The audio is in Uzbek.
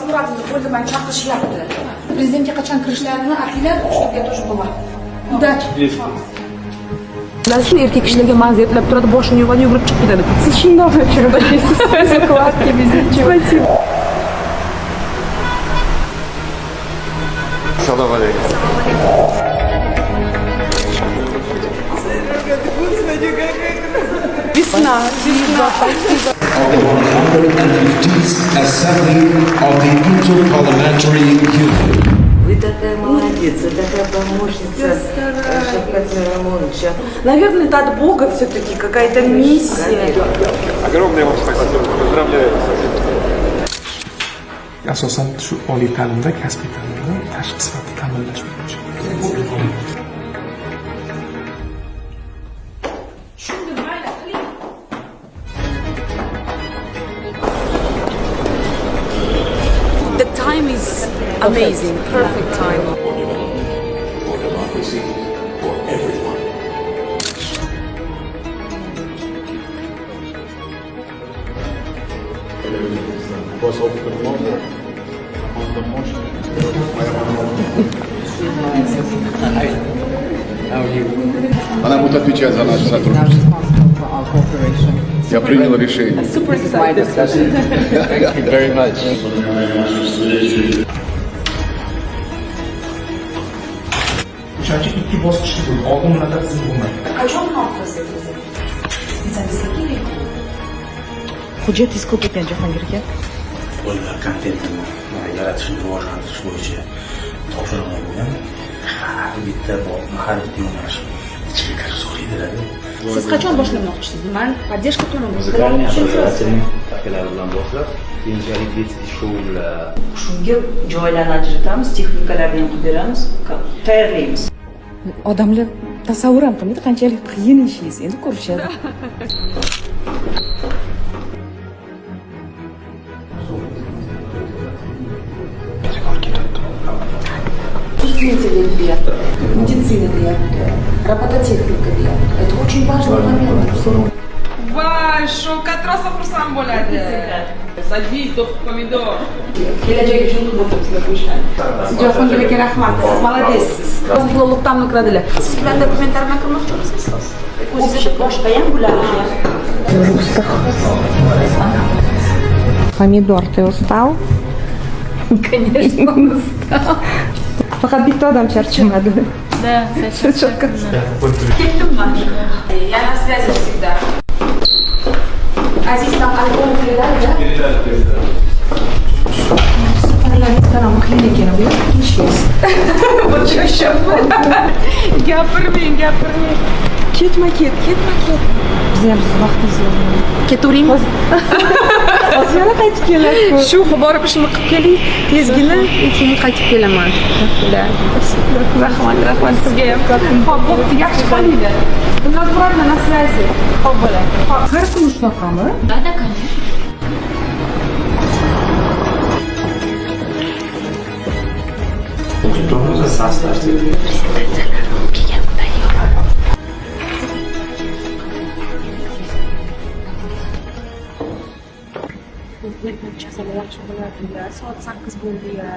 so'radingiz, bo'ldi, meni chaqirishyapti. Prezidentga qachon kirishlarini aytinglar, shularga тоже bo'ladi. Удачи. Shu erkak kishilarga manzi etlab turadi, boshini yuvadi, yugurib chiqib ketadi. Siz shundoq chiroylisiz. Zakladki bizning. Спасибо. Assalomu alaykum. Весна. 150th Assembly of the Interparliamentary Union. Вы такая молодец, вы такая помощница Шавката Мирамоновича. Наверное, это от Бога все-таки какая-то миссия. Огромное вам спасибо. Поздравляю вас. Asosan shu oliy ta'limda kasbiy ta'limni tashqi sifatida ta'minlash bo'yicha. The time is amazing, perfect time. For democracy, for everyone. Она будет отвечать за наше сотрудничество. Я принял решение. Super excited. Thank you very much. O'shancha ikki bosqichli bo'ldi. Oldin unaqa tizim bo'lmaydi. Qachon munofiza o'zi? Spesialistga kerak. Hujjatingiz ko'p ekan Jahongir aka. Bolalar kontentini yaratishni rivojlantirish bo'yicha topshiriqlar bo'lgan. Har bitta har bitta yo'nalish ichiga kirib so'raydilar. Siz qachon boshlamoqchisiz? Men поддержка to'lamoqchiman. Muzikальный образовательный takalar bilan boshlab, keyinchalik shoular. Shunga joylarni ajratamiz, texnikalarni ham qilib beramiz, tayyorlaymiz. Odamlar tasavvur ham qilmaydi qanchalik qiyin ishingiz, endi ko'rishadi. Строители deyapti, медицина deyapti, робототехника deyapti. Это очень важный момент. Voy, shu katrasa xursand bo'ladi. Sadiq pomidor. Kelajak uchun o'tiribsizlar qo'shgan. Jahongir aka rahmat. Siz молодецsiz. Qonunchilikdan o'tkazadilar. Siz bilan dokumentlarni qilmoqchimisiz? O'zingiz boshqa ham bularni. Pomidor, ты устал? Конечно, он устал. Faqat bitta odam charchamadi. Да, Я на связи всегда. Aziz, там альбом передали, да? Restoran klinikini bu yerga eshik. Вот что еще. gapirmang. Ketma ket. Bizni ham vaqtimiz yo'q. Ketaveraymi? Hozir yana qaytib kelasiz. Shu borib ishimni qilib keling, tezgina, keyin qaytib kelaman. Да. Rahmat sizga ham. Xo'p, bo'pti, yaxshi qolinglar. Bilan на связи. Xo'p, bo'ladi. Har kuni shunaqami? Да, конечно. Yaxshi bo'ladi. Soat 8 bo'ldi-ya.